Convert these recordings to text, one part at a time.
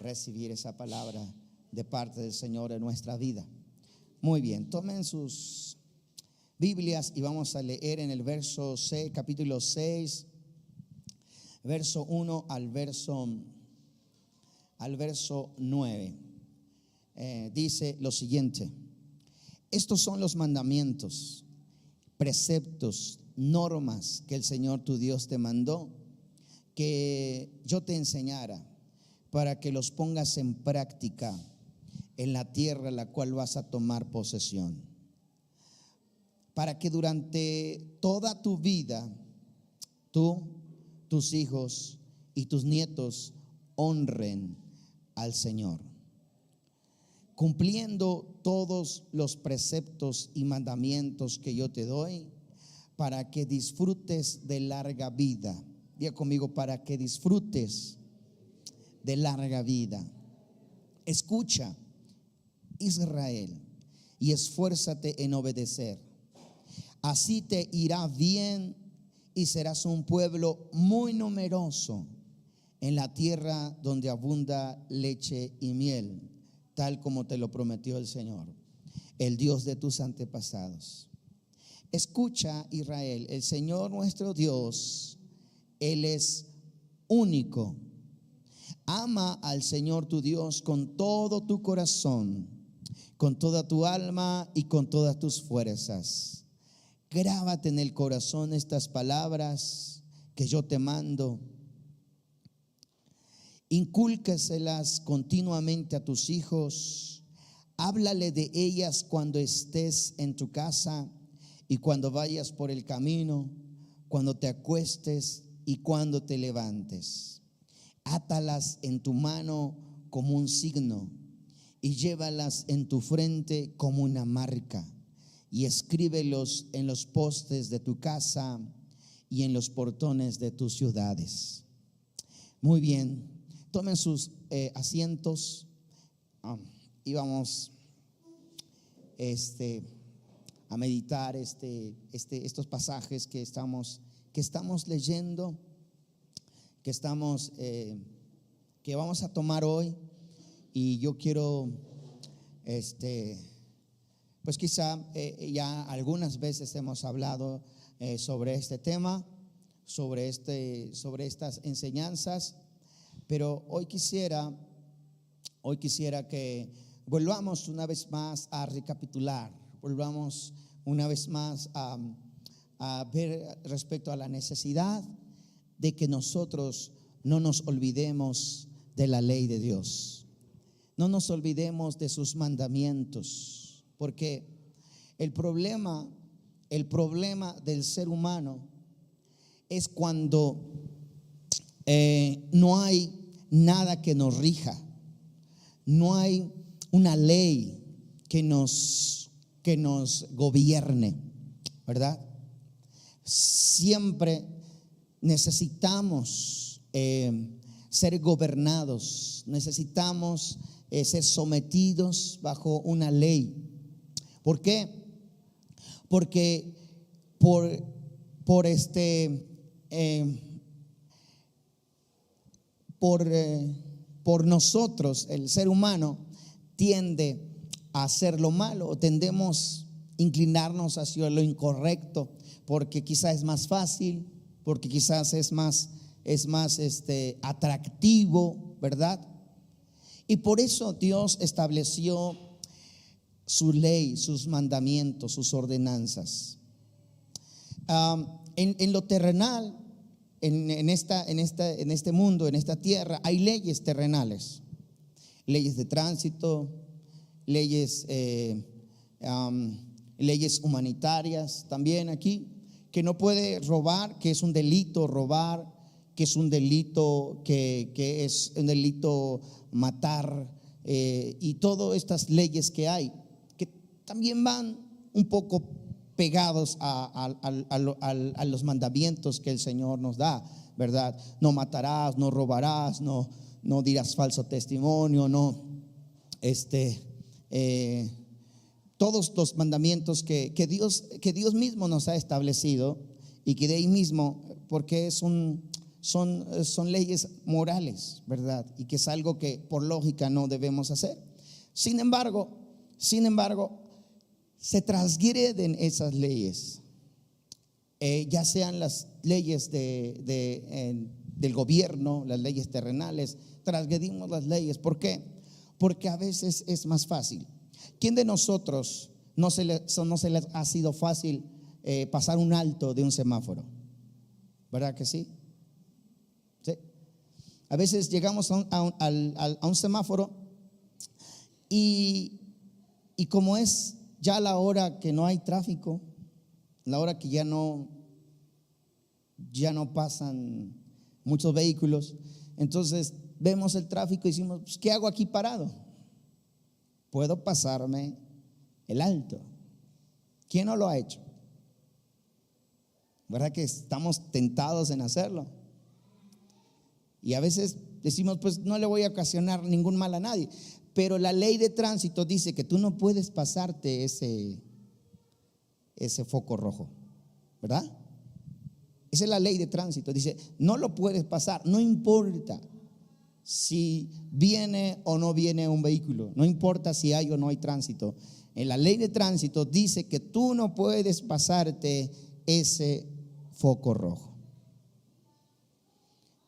recibir esa palabra de parte del Señor en nuestra vida. Muy bien, tomen sus Biblias y vamos a leer en el verso 6, capítulo 6, verso 1 al verso 9. Dice lo siguiente: estos son los mandamientos, preceptos, normas que el Señor tu Dios te mandó que yo te enseñara, para que los pongas en práctica en la tierra la cual vas a tomar posesión, para que durante toda tu vida tú, tus hijos y tus nietos honren al Señor, cumpliendo todos los preceptos y mandamientos que yo te doy, para que disfrutes de larga vida. Diga conmigo: para que disfrutes de larga vida. Escucha, Israel, y esfuérzate en obedecer. Así te irá bien y serás un pueblo muy numeroso en la tierra donde abunda leche y miel, tal como te lo prometió el Señor, el Dios de tus antepasados. Escucha, Israel, el Señor nuestro Dios, Él es único. Ama al Señor tu Dios con todo tu corazón, con toda tu alma y con todas tus fuerzas. Grábate en el corazón estas palabras que yo te mando. Incúlcaselas continuamente a tus hijos. Háblale de ellas cuando estés en tu casa y cuando vayas por el camino, cuando te acuestes y cuando te levantes. Átalas en tu mano como un signo y llévalas en tu frente como una marca, y escríbelos en los postes de tu casa y en los portones de tus ciudades. Muy bien, tomen sus asientos y vamos a meditar estos pasajes que estamos leyendo, que vamos a tomar hoy. Y yo quiero, pues quizá ya algunas veces hemos hablado sobre este tema, sobre estas enseñanzas, pero hoy quisiera que volvamos una vez más a recapitular, volvamos una vez más a ver respecto a la necesidad de que nosotros no nos olvidemos de la ley de Dios. No nos olvidemos de sus mandamientos, porque el problema del ser humano es cuando no hay nada que nos rija, no hay una ley que nos gobierne, ¿verdad? Siempre necesitamos ser gobernados, necesitamos ser sometidos bajo una ley. ¿Por qué? Porque por nosotros, el ser humano tiende a hacer lo malo, o tendemos a inclinarnos hacia lo incorrecto, porque quizás es más fácil, porque quizás es más atractivo, ¿verdad? Y por eso Dios estableció su ley, sus mandamientos, sus ordenanzas. En lo terrenal, en este mundo, en esta tierra, hay leyes terrenales, leyes de tránsito, leyes humanitarias también aquí, que no puede robar, que es un delito robar, que es un delito que es un delito matar, y todas estas leyes que hay, que también van un poco pegados a los mandamientos que el Señor nos da, ¿verdad? No matarás, no robarás, no dirás falso testimonio, todos los mandamientos que Dios mismo nos ha establecido, y que de ahí mismo, porque es un son leyes morales, ¿verdad? Y que es algo que por lógica no debemos hacer. Sin embargo, se transgreden esas leyes, ya sean las leyes del gobierno, las leyes terrenales. Transgredimos las leyes. ¿Por qué? Porque a veces es más fácil. ¿Quién de nosotros no se le ha sido fácil pasar un alto de un semáforo? ¿Verdad que sí? ¿Sí? A veces llegamos a un semáforo y como es ya la hora que no hay tráfico, la hora que ya no pasan muchos vehículos, entonces vemos el tráfico y decimos, pues, ¿qué hago aquí parado? Puedo pasarme el alto. ¿Quién no lo ha hecho? ¿Verdad que estamos tentados en hacerlo? Y a veces decimos, pues no le voy a ocasionar ningún mal a nadie. Pero la ley de tránsito dice que tú no puedes pasarte ese foco rojo, ¿verdad? Esa es la ley de tránsito. Dice, no lo puedes pasar, no importa si viene o no viene un vehículo, no importa si hay o no hay tránsito. En la ley de tránsito dice que tú no puedes pasarte ese foco rojo.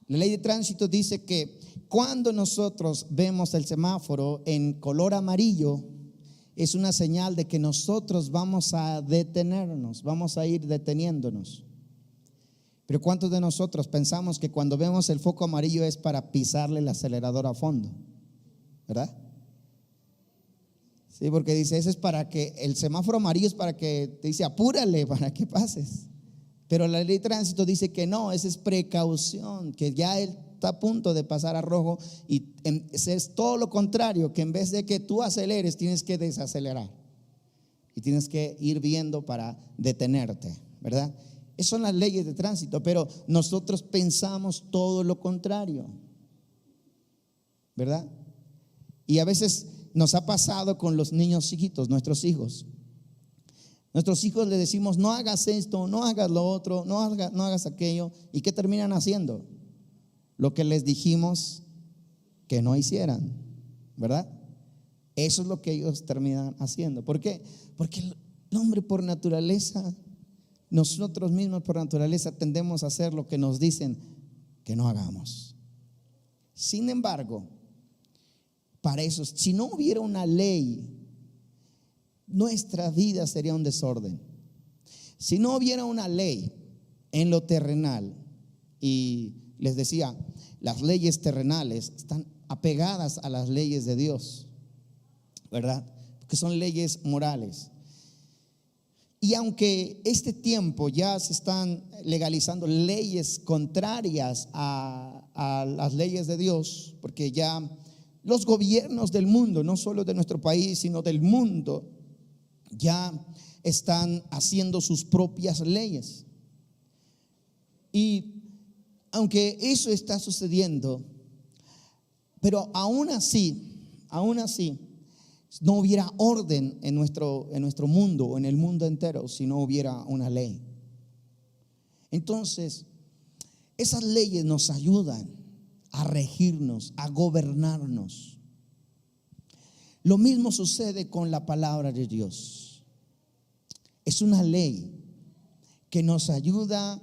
La ley de tránsito dice que cuando nosotros vemos el semáforo en color amarillo, es una señal de que nosotros vamos a detenernos, vamos a ir deteniéndonos. Pero ¿cuántos de nosotros pensamos que cuando vemos el foco amarillo es para pisarle el acelerador a fondo? ¿Verdad? Sí, porque dice, ese es para que, el semáforo amarillo es para que, te dice, apúrale para que pases. Pero la ley de tránsito dice que no, esa es precaución, que ya él está a punto de pasar a rojo, y es todo lo contrario, que en vez de que tú aceleres, tienes que desacelerar y tienes que ir viendo para detenerte, ¿verdad? Esas son las leyes de tránsito, pero nosotros pensamos todo lo contrario, ¿verdad? Y a veces nos ha pasado con los niños chiquitos, nuestros hijos. Nuestros hijos le decimos, no hagas esto, no hagas lo otro, no hagas aquello. ¿Y qué terminan haciendo? Lo que les dijimos que no hicieran, ¿verdad? Eso es lo que ellos terminan haciendo. ¿Por qué? Porque el hombre por naturaleza, nosotros mismos por naturaleza tendemos a hacer lo que nos dicen que no hagamos. Sin embargo, para eso, si no hubiera una ley, nuestra vida sería un desorden. Si no hubiera una ley en lo terrenal, y les decía, las leyes terrenales están apegadas a las leyes de Dios, ¿verdad? Porque son leyes morales. Y aunque este tiempo ya se están legalizando leyes contrarias a las leyes de Dios, porque ya los gobiernos del mundo, no solo de nuestro país, sino del mundo, ya están haciendo sus propias leyes. Y aunque eso está sucediendo, pero aún así, no hubiera orden en nuestro mundo o en el mundo entero si no hubiera una ley. Entonces, esas leyes nos ayudan a regirnos, a gobernarnos. Lo mismo sucede con la palabra de Dios. Es una ley que nos ayuda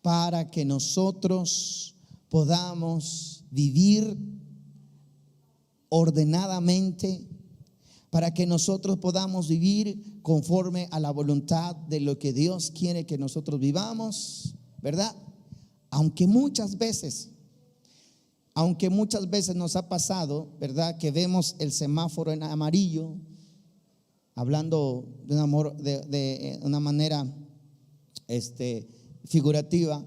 para que nosotros podamos vivir ordenadamente, para que nosotros podamos vivir conforme a la voluntad de lo que Dios quiere que nosotros vivamos, ¿verdad? Aunque muchas veces nos ha pasado, ¿verdad?, que vemos el semáforo en amarillo, hablando de una manera figurativa,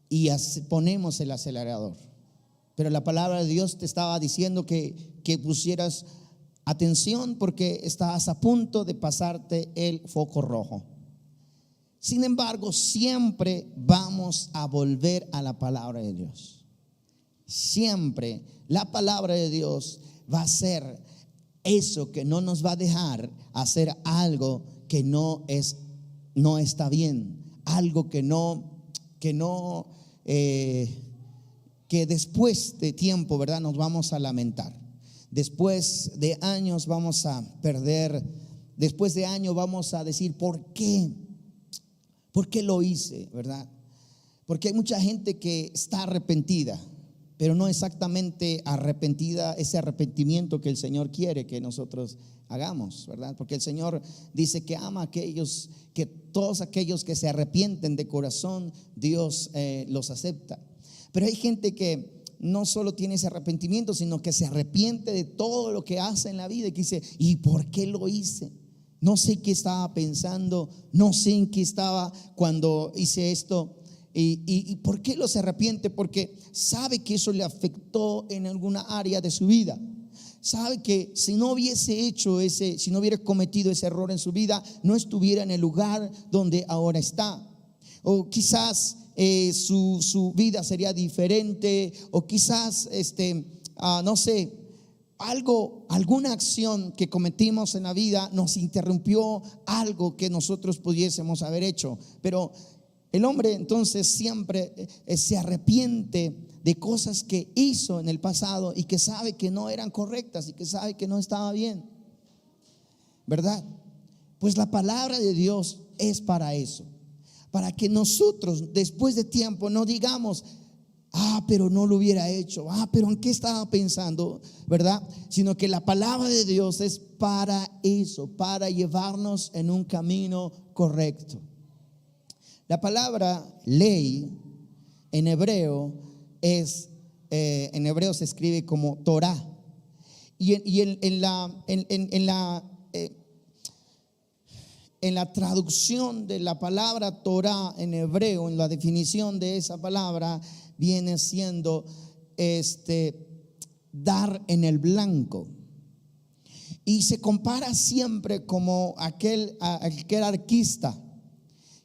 y ponemos el acelerador. Pero la palabra de Dios te estaba diciendo que pusieras atención porque estabas a punto de pasarte el foco rojo. Sin embargo, siempre vamos a volver a la palabra de Dios. Siempre la palabra de Dios va a ser eso que no nos va a dejar hacer algo que no está bien, algo que no que después de tiempo, ¿verdad?, nos vamos a lamentar. Después de años vamos a perder, después de años vamos a decir, ¿por qué? ¿Por qué lo hice?, ¿verdad? Porque hay mucha gente que está arrepentida, pero no exactamente arrepentida, ese arrepentimiento que el Señor quiere que nosotros hagamos, ¿verdad? Porque el Señor dice que ama a aquellos, que todos aquellos que se arrepienten de corazón, Dios los acepta. Pero hay gente que no solo tiene ese arrepentimiento, sino que se arrepiente de todo lo que hace en la vida y que dice, ¿y por qué lo hice? No sé qué estaba pensando, no sé en qué estaba cuando hice esto. ¿Y por qué lo se arrepiente? Porque sabe que eso le afectó en alguna área de su vida. Sabe que si no hubiese hecho si no hubiera cometido ese error en su vida, no estuviera en el lugar donde ahora está. O quizás su vida sería diferente, o quizás no sé, alguna acción que cometimos en la vida nos interrumpió algo que nosotros pudiésemos haber hecho. Pero el hombre entonces siempre se arrepiente de cosas que hizo en el pasado y que sabe que no eran correctas y que sabe que no estaba bien, ¿verdad? Pues la palabra de Dios es para eso, para que nosotros después de tiempo no digamos, pero no lo hubiera hecho, pero ¿en qué estaba pensando?, ¿verdad? Sino que la palabra de Dios es para eso, para llevarnos en un camino correcto. La palabra ley en hebreo en hebreo se escribe como Torah, y en la traducción de la palabra Torah en hebreo, en la definición de esa palabra, viene siendo dar en el blanco, y se compara siempre como aquel arquista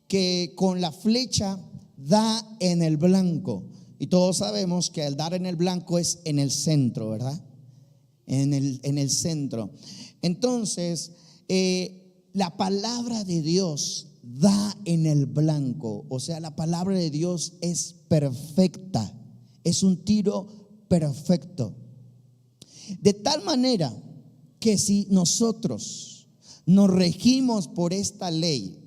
que con la flecha da en el blanco. Y todos sabemos que el dar en el blanco es en el centro, ¿verdad? En el centro. Entonces, la palabra de Dios da en el blanco. O sea, la palabra de Dios es perfecta. Es un tiro perfecto. De tal manera que si nosotros nos regimos por esta ley,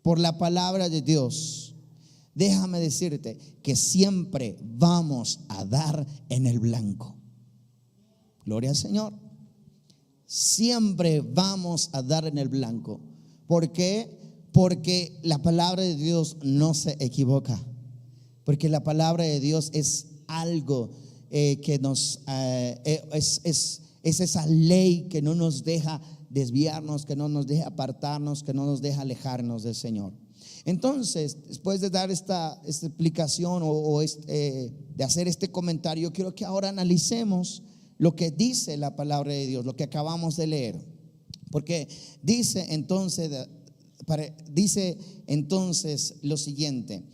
por la palabra de Dios, déjame decirte que siempre vamos a dar en el blanco. Gloria al Señor. Siempre vamos a dar en el blanco. ¿Por qué? Porque la palabra de Dios no se equivoca. Porque la palabra de Dios es algo que nos es esa ley que no nos deja desviarnos, que no nos deja apartarnos, que no nos deja alejarnos del Señor. Entonces, después de dar esta explicación de hacer este comentario, quiero que ahora analicemos lo que dice la palabra de Dios, lo que acabamos de leer. Porque dice entonces lo siguiente,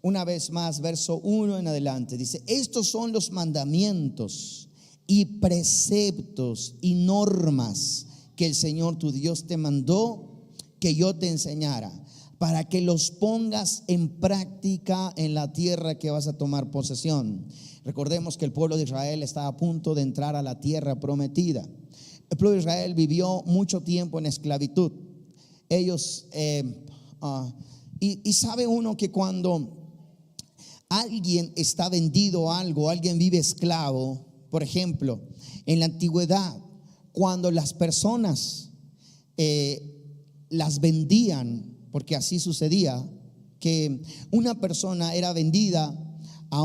una vez más, verso 1 en adelante, dice: estos son los mandamientos y preceptos y normas que el Señor tu Dios te mandó que yo te enseñara, para que los pongas en práctica en la tierra que vas a tomar posesión. Recordemos que el pueblo de Israel estaba a punto de entrar a la tierra prometida. El pueblo de Israel vivió mucho tiempo en esclavitud. Ellos, y sabe uno que cuando alguien está vendido a algo, alguien vive esclavo, por ejemplo, en la antigüedad, cuando las personas las vendían, porque así sucedía, que una persona era vendida a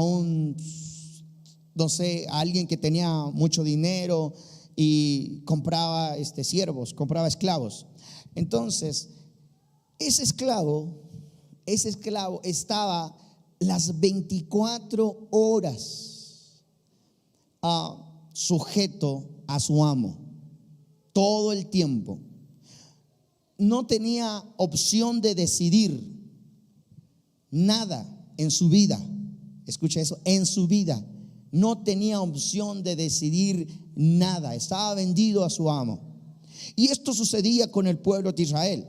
a alguien que tenía mucho dinero y compraba siervos, compraba esclavos. Entonces, ese esclavo estaba las 24 horas sujeto a su amo, todo el tiempo. No tenía opción de decidir nada en su vida. Escucha eso, en su vida no tenía opción de decidir nada. Estaba vendido a su amo. Y esto sucedía con el pueblo de Israel.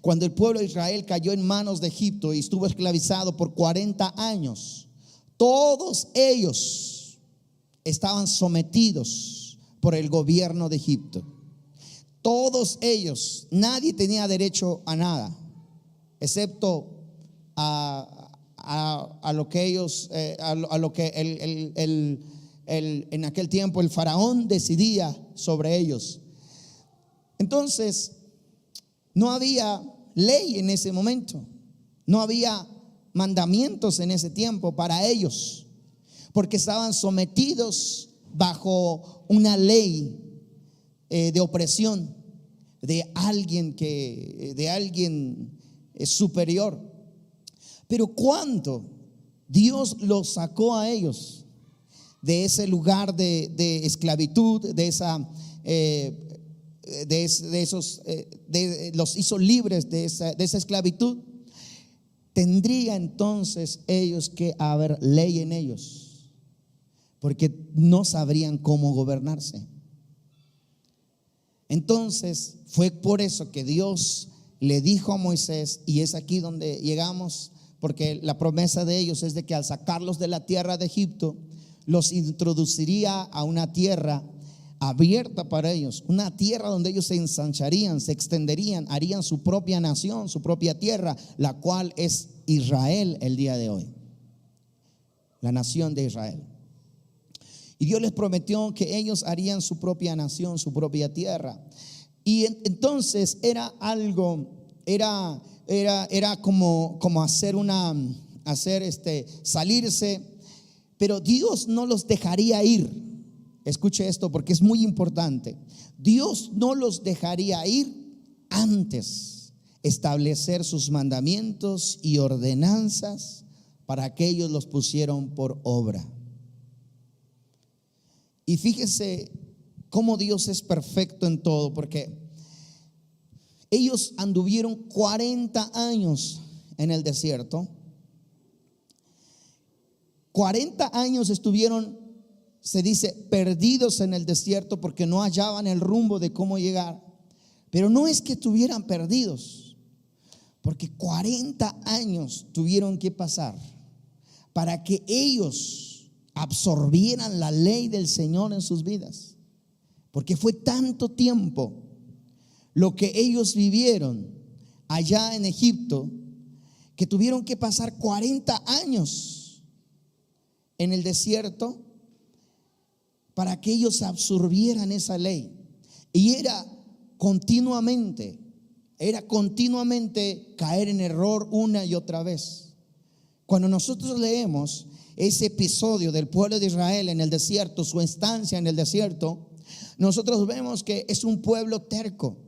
Cuando el pueblo de Israel cayó en manos de Egipto y estuvo esclavizado por 40 años, todos ellos estaban sometidos por el gobierno de Egipto. Todos ellos, nadie tenía derecho a nada, excepto a lo que ellos, a lo que en aquel tiempo el faraón decidía sobre ellos. Entonces, no había ley en ese momento, no había mandamientos en ese tiempo para ellos, porque estaban sometidos bajo una ley de opresión de alguien superior. Pero cuando Dios los sacó a ellos de ese lugar de esclavitud, los hizo libres de esa esclavitud, tendría entonces ellos que haber ley en ellos, porque no sabrían cómo gobernarse. Entonces fue por eso que Dios le dijo a Moisés, y es aquí donde llegamos, porque la promesa de ellos es de que al sacarlos de la tierra de Egipto, los introduciría a una tierra abierta para ellos, una tierra donde ellos se ensancharían, se extenderían, harían su propia nación, su propia tierra, la cual es Israel el día de hoy, la nación de Israel. Y Dios les prometió que ellos harían su propia nación, su propia tierra. Y entonces era algo, era como salirse, pero Dios no los dejaría ir. Escuche esto porque es muy importante. Dios no los dejaría ir antes establecer sus mandamientos y ordenanzas para que ellos los pusieron por obra. Y fíjese cómo Dios es perfecto en todo, porque ellos anduvieron 40 años en el desierto. 40 años estuvieron, se dice, perdidos en el desierto porque no hallaban el rumbo de cómo llegar. Pero no es que estuvieran perdidos, porque 40 años tuvieron que pasar para que ellos absorbieran la ley del Señor en sus vidas, porque fue tanto tiempo lo que ellos vivieron allá en Egipto que tuvieron que pasar 40 años en el desierto para que ellos absorbieran esa ley. Y era continuamente caer en error una y otra vez. Cuando nosotros leemos ese episodio del pueblo de Israel en el desierto, su estancia en el desierto, nosotros vemos que es un pueblo terco,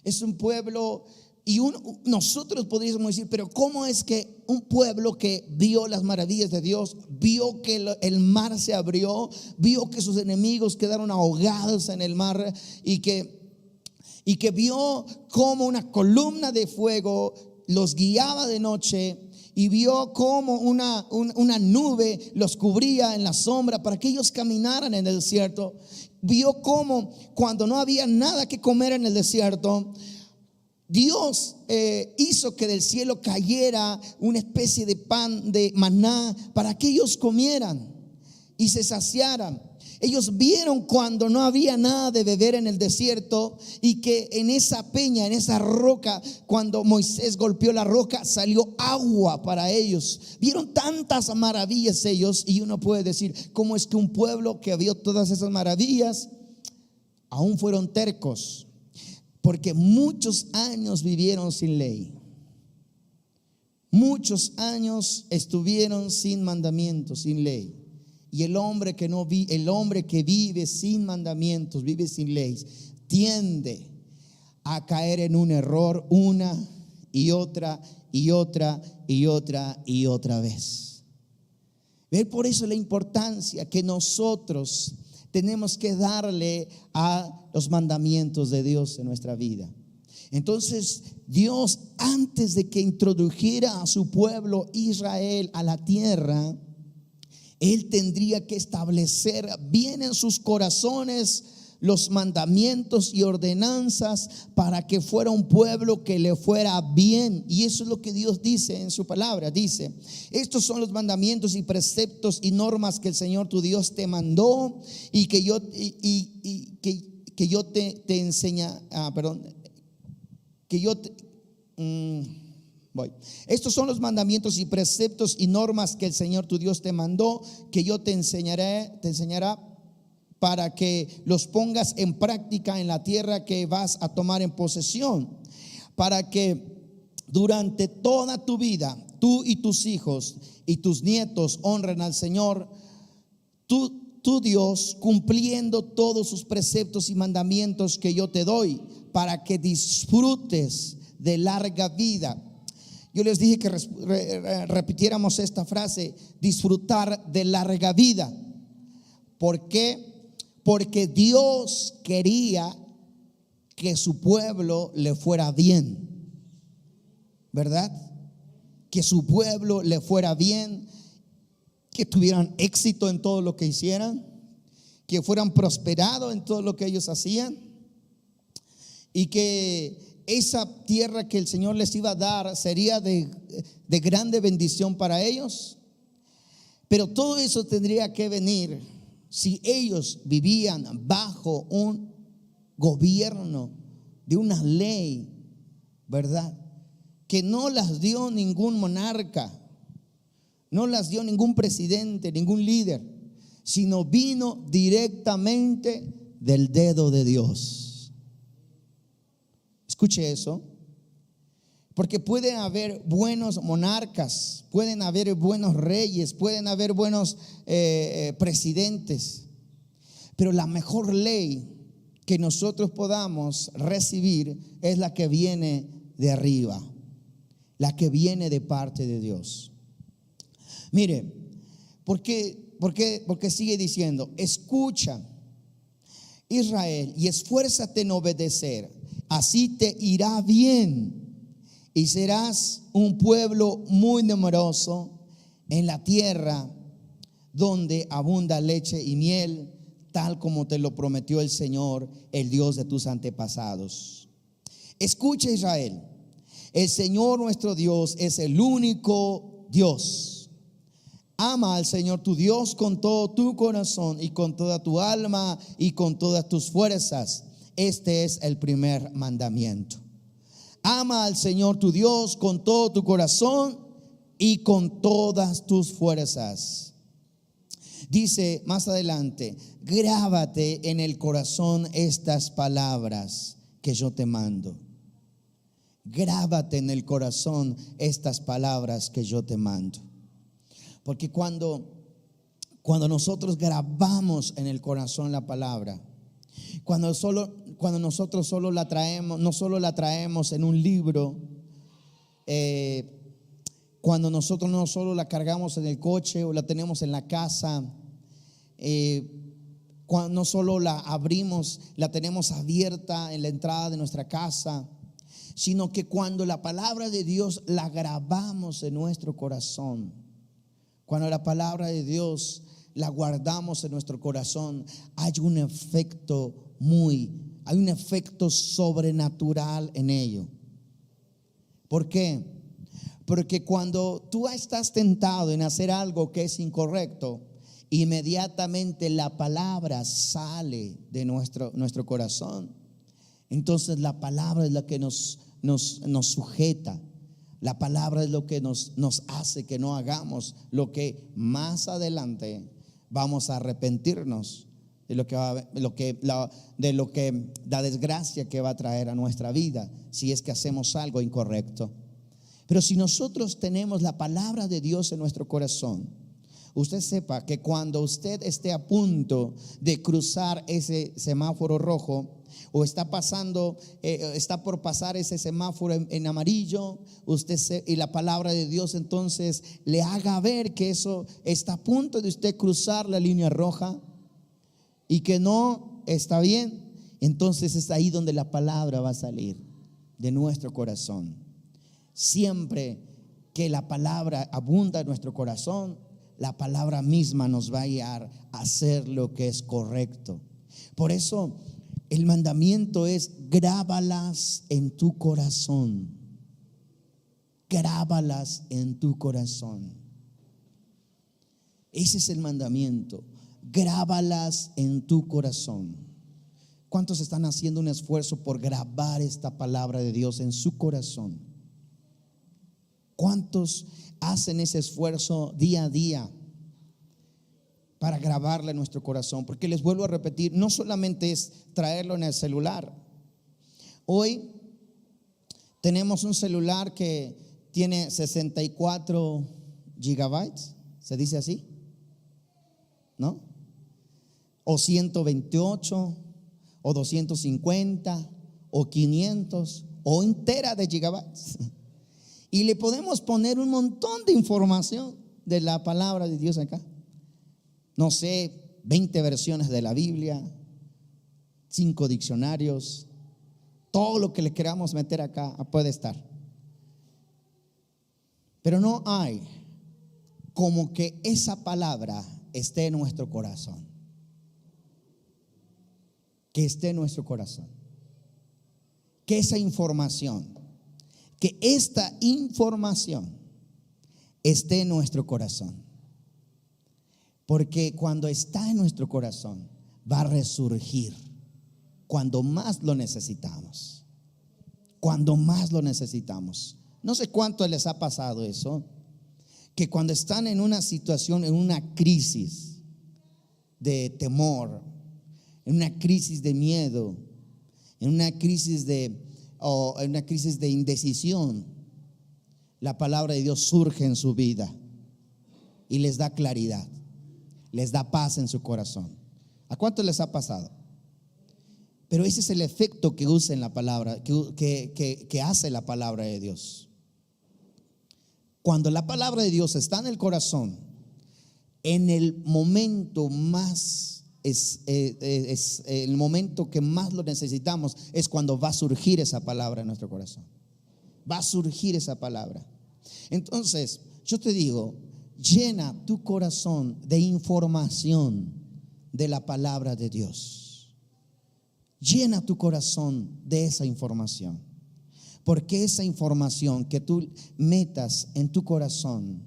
es un pueblo, y nosotros podríamos decir, pero ¿cómo es que un pueblo que vio las maravillas de Dios, vio que el mar se abrió, vio que sus enemigos quedaron ahogados en el mar, y que vio como una columna de fuego los guiaba de noche, y vio como una nube los cubría en la sombra para que ellos caminaran en el desierto? Vio como cuando no había nada que comer en el desierto, Dios hizo que del cielo cayera una especie de pan, de maná, para que ellos comieran y se saciaran. Ellos vieron cuando no había nada de beber en el desierto, y que en esa peña, en esa roca, cuando Moisés golpeó la roca, salió agua para ellos. Vieron tantas maravillas ellos, y uno puede decir, ¿cómo es que un pueblo que vio todas esas maravillas aún fueron tercos? Porque muchos años vivieron sin ley, muchos años estuvieron sin mandamientos, sin ley. Y el hombre que vive sin mandamientos, vive sin leyes, tiende a caer en un error una y otra y otra y otra y otra vez. Ver por eso la importancia que nosotros tenemos que darle a los mandamientos de Dios en nuestra vida. Entonces Dios, antes de que introdujera a su pueblo Israel a la tierra, Él tendría que establecer bien en sus corazones los mandamientos y ordenanzas para que fuera un pueblo que le fuera bien. Y eso es lo que Dios dice en su palabra. Dice: estos son los mandamientos y preceptos y normas que el Señor tu Dios te mandó y que yo te enseña. Estos son los mandamientos y preceptos y normas que el Señor tu Dios te mandó, que yo te enseñará para que los pongas en práctica en la tierra que vas a tomar en posesión, para que durante toda tu vida tú y tus hijos y tus nietos honren al Señor tu Dios, cumpliendo todos sus preceptos y mandamientos que yo te doy, para que disfrutes de larga vida. Yo les dije que repitiéramos esta frase: disfrutar de larga vida. ¿Por qué? Porque Dios quería que su pueblo le fuera bien, ¿verdad? Que su pueblo le fuera bien, que tuvieran éxito en todo lo que hicieran, que fueran prosperados en todo lo que ellos hacían, y que esa tierra que el Señor les iba a dar sería de grande bendición para ellos. Pero todo eso tendría que venir si ellos vivían bajo un gobierno de una ley, ¿verdad? Que no las dio ningún monarca, no las dio ningún presidente, ningún líder, sino vino directamente del dedo de Dios. Escuche eso, porque puede haber buenos monarcas, pueden haber buenos reyes, pueden haber buenos presidentes, pero la mejor ley que nosotros podamos recibir es la que viene de arriba, la que viene de parte de Dios. Mire, porque sigue diciendo: escucha, Israel, y esfuérzate en obedecer, así te irá bien y serás un pueblo muy numeroso en la tierra donde abunda leche y miel, tal como te lo prometió el Señor, el Dios de tus antepasados. Escucha, Israel, el Señor nuestro Dios es el único Dios. Ama al Señor tu Dios con todo tu corazón y con toda tu alma y con todas tus fuerzas. Este es el primer mandamiento. Ama al Señor tu Dios con todo tu corazón y con todas tus fuerzas. Dice más adelante: grábate en el corazón estas palabras que yo te mando. Grábate en el corazón estas palabras que yo te mando. Porque cuando nosotros grabamos en el corazón la palabra, cuando nosotros solo la traemos, no solo la traemos en un libro, cuando nosotros no solo la cargamos en el coche o la tenemos en la casa, cuando no solo la abrimos, la tenemos abierta en la entrada de nuestra casa, sino que cuando la palabra de Dios la grabamos en nuestro corazón, cuando la palabra de Dios la guardamos en nuestro corazón, hay un efecto sobrenatural en ello. ¿Por qué? Porque cuando tú estás tentado en hacer algo que es incorrecto, inmediatamente la palabra sale de nuestro corazón. Entonces la palabra es la que nos sujeta. La palabra es lo que nos hace que no hagamos lo que más adelante vamos a arrepentirnos de la desgracia que va a traer a nuestra vida si es que hacemos algo incorrecto. Pero si nosotros tenemos la palabra de Dios en nuestro corazón, usted sepa que cuando usted esté a punto de cruzar ese semáforo rojo, o está por pasar ese semáforo en amarillo, y la palabra de Dios entonces le haga ver que eso está a punto de usted cruzar la línea roja y que no está bien, entonces es ahí donde la palabra va a salir de nuestro corazón. Siempre que la palabra abunda en nuestro corazón, la palabra misma nos va a guiar a hacer lo que es correcto. Por eso el mandamiento es: grábalas en tu corazón. Grábalas en tu corazón. Ese es el mandamiento. Grábalas en tu corazón. ¿Cuántos están haciendo un esfuerzo por grabar esta palabra de Dios en su corazón? ¿Cuántos hacen ese esfuerzo día a día para grabarla en nuestro corazón? Porque les vuelvo a repetir, no solamente es traerlo en el celular. Hoy tenemos un celular que tiene 64 gigabytes, ¿se dice así? ¿No? O 128, o 250, o 500, o entera de gigabytes. Y le podemos poner un montón de información de la palabra de Dios acá. No sé, 20 versiones de la Biblia, 5 diccionarios, todo lo que le queramos meter acá puede estar. Pero no hay como que esa palabra esté en nuestro corazón. Que esté en nuestro corazón. Que esa información, que esta información esté en nuestro corazón. Porque cuando está en nuestro corazón, va a resurgir cuando más lo necesitamos. Cuando más lo necesitamos. No sé cuánto les ha pasado eso, que cuando están en una situación, en una crisis de temor, en una crisis de miedo, en una crisis de indecisión, la palabra de Dios surge en su vida y les da claridad, les da paz en su corazón. ¿A cuánto les ha pasado? Pero ese es el efecto que usa en la palabra, que hace la palabra de Dios. Cuando la palabra de Dios está en el corazón, en el momento más el momento que más lo necesitamos, es cuando va a surgir esa palabra en nuestro corazón. Va a surgir esa palabra. Entonces, yo te digo, llena tu corazón de información de la palabra de Dios. Llena tu corazón de esa información. Porque esa información que tú metas en tu corazón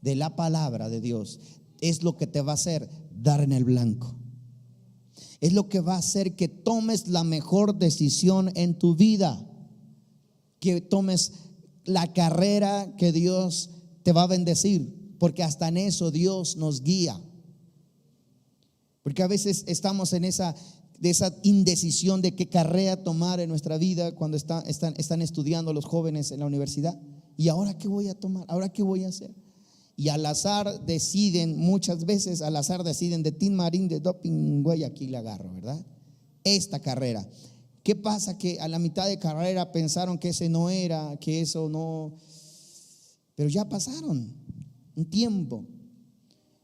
de la palabra de Dios es lo que te va a hacer dar en el blanco. Es lo que va a hacer que tomes la mejor decisión en tu vida. Que tomes la carrera que Dios te va a bendecir. Porque hasta en eso Dios nos guía. Porque a veces estamos en esa indecisión de qué carrera tomar en nuestra vida cuando están estudiando los jóvenes en la universidad. ¿Y ahora qué voy a tomar? ¿Ahora qué voy a hacer? Y al azar deciden, muchas veces al azar deciden de Tin Marín, de doping, güey, aquí la agarro, ¿verdad? Esta carrera. ¿Qué pasa? Que a la mitad de carrera pensaron que ese no era, que eso no. Pero ya pasaron un tiempo.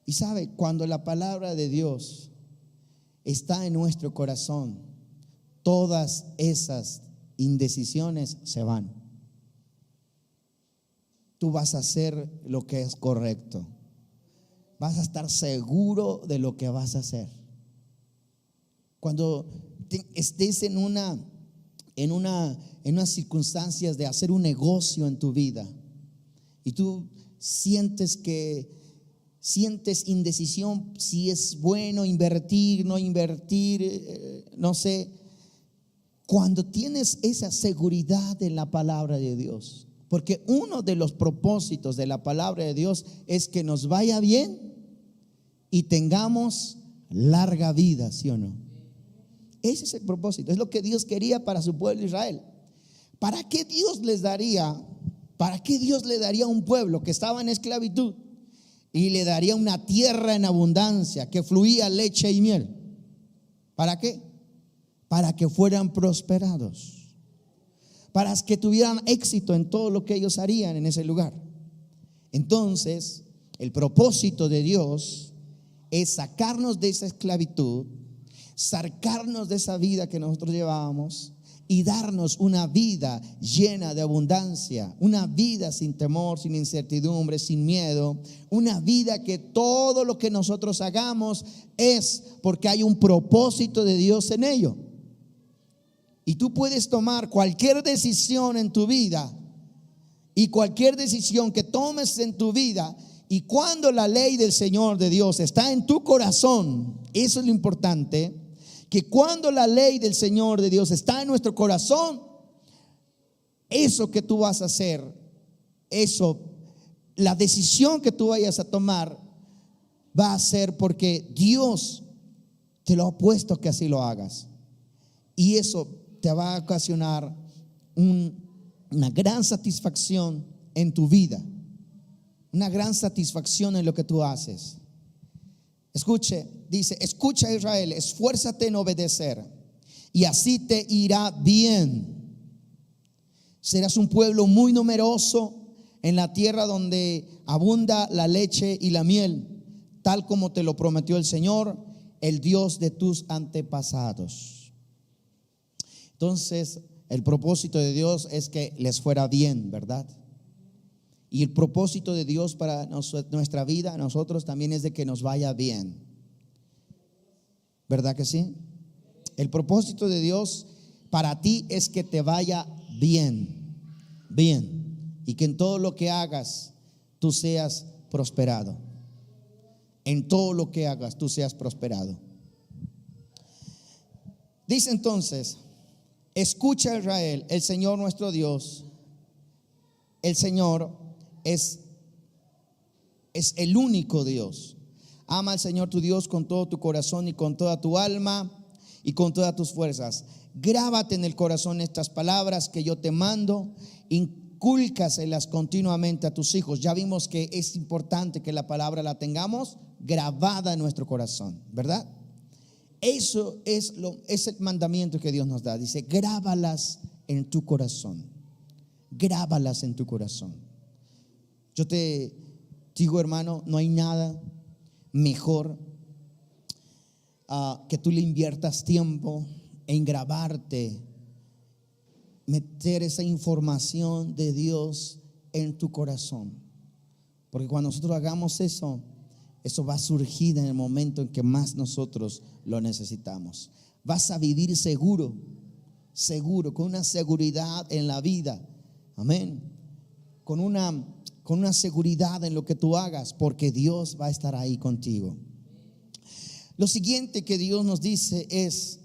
Y sabe, cuando la palabra de Dios está en nuestro corazón, todas esas indecisiones se van. Tú vas a hacer lo que es correcto. Vas a estar seguro de lo que vas a hacer. Cuando estés en unas circunstancias de hacer un negocio en tu vida y tú sientes indecisión si es bueno invertir, no invertir, no sé. Cuando tienes esa seguridad en la palabra de Dios, porque uno de los propósitos de la palabra de Dios es que nos vaya bien y tengamos larga vida, ¿sí o no? Ese es el propósito, es lo que Dios quería para su pueblo Israel. ¿Para qué Dios le daría a un pueblo que estaba en esclavitud y le daría una tierra en abundancia que fluía leche y miel? ¿Para qué? Para que fueran prosperados, para que tuvieran éxito en todo lo que ellos harían en ese lugar. Entonces, el propósito de Dios es sacarnos de esa esclavitud, sacarnos de esa vida que nosotros llevábamos y darnos una vida llena de abundancia, una vida sin temor, sin incertidumbre, sin miedo, una vida que todo lo que nosotros hagamos es porque hay un propósito de Dios en ello. Y tú puedes tomar cualquier decisión en tu vida, y cualquier decisión que tomes en tu vida, y cuando la ley del Señor de Dios está en tu corazón, eso es lo importante, que cuando la ley del Señor de Dios está en nuestro corazón, eso que tú vas a hacer, eso, la decisión que tú vayas a tomar, va a ser porque Dios te lo ha puesto que así lo hagas. Y eso te va a ocasionar una gran satisfacción en tu vida, una gran satisfacción en lo que tú haces. Escuche, dice: escucha, Israel, esfuérzate en obedecer, y así te irá bien. Serás un pueblo muy numeroso en la tierra donde abunda la leche y la miel, tal como te lo prometió el Señor, el Dios de tus antepasados. Entonces, el propósito de Dios es que les fuera bien, ¿verdad? Y el propósito de Dios para nuestra vida, a nosotros también, es de que nos vaya bien. ¿Verdad que sí? El propósito de Dios para ti es que te vaya bien, bien. Y que en todo lo que hagas tú seas prosperado. En todo lo que hagas tú seas prosperado. Dice entonces: escucha, Israel, el Señor nuestro Dios, el Señor es el único Dios. Ama al Señor tu Dios con todo tu corazón y con toda tu alma y con todas tus fuerzas. Grábate en el corazón estas palabras que yo te mando, incúlcaselas continuamente a tus hijos. Ya vimos que es importante que la palabra la tengamos grabada en nuestro corazón, ¿verdad? Eso es el mandamiento que Dios nos da. Dice: grábalas en tu corazón. Grábalas en tu corazón. Yo te digo, hermano, no hay nada mejor que tú le inviertas tiempo en grabarte, meter esa información de Dios en tu corazón. Porque cuando nosotros hagamos eso, eso va a surgir en el momento en que más nosotros lo necesitamos. Vas a vivir seguro, con una seguridad en la vida. Amén. Con una seguridad en lo que tú hagas, porque Dios va a estar ahí contigo. Lo siguiente que Dios nos dice es: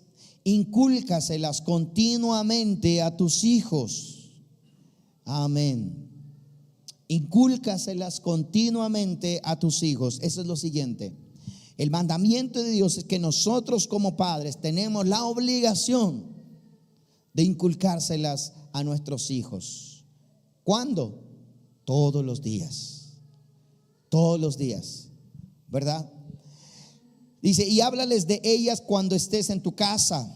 incúlcaselas continuamente a tus hijos. Amén. Incúlcaselas continuamente a tus hijos. Eso es lo siguiente. El mandamiento de Dios es que nosotros como padres tenemos la obligación de inculcárselas a nuestros hijos. ¿Cuándo? Todos los días. Todos los días, ¿verdad? Dice: y háblales de ellas cuando estés en tu casa,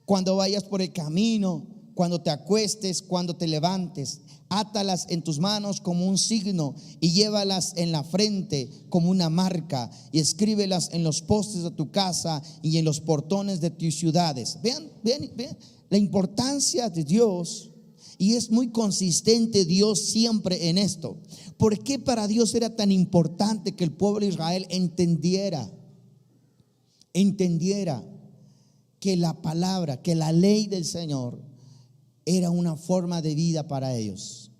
cuando vayas por el camino, cuando te acuestes, cuando te levantes. Átalas en tus manos como un signo y llévalas en la frente como una marca, y escríbelas en los postes de tu casa y en los portones de tus ciudades. Vean la importancia de Dios, y es muy consistente Dios siempre en esto. ¿Por qué para Dios era tan importante que el pueblo de Israel entendiera que la palabra, que la ley del Señor era una forma de vida para ellos?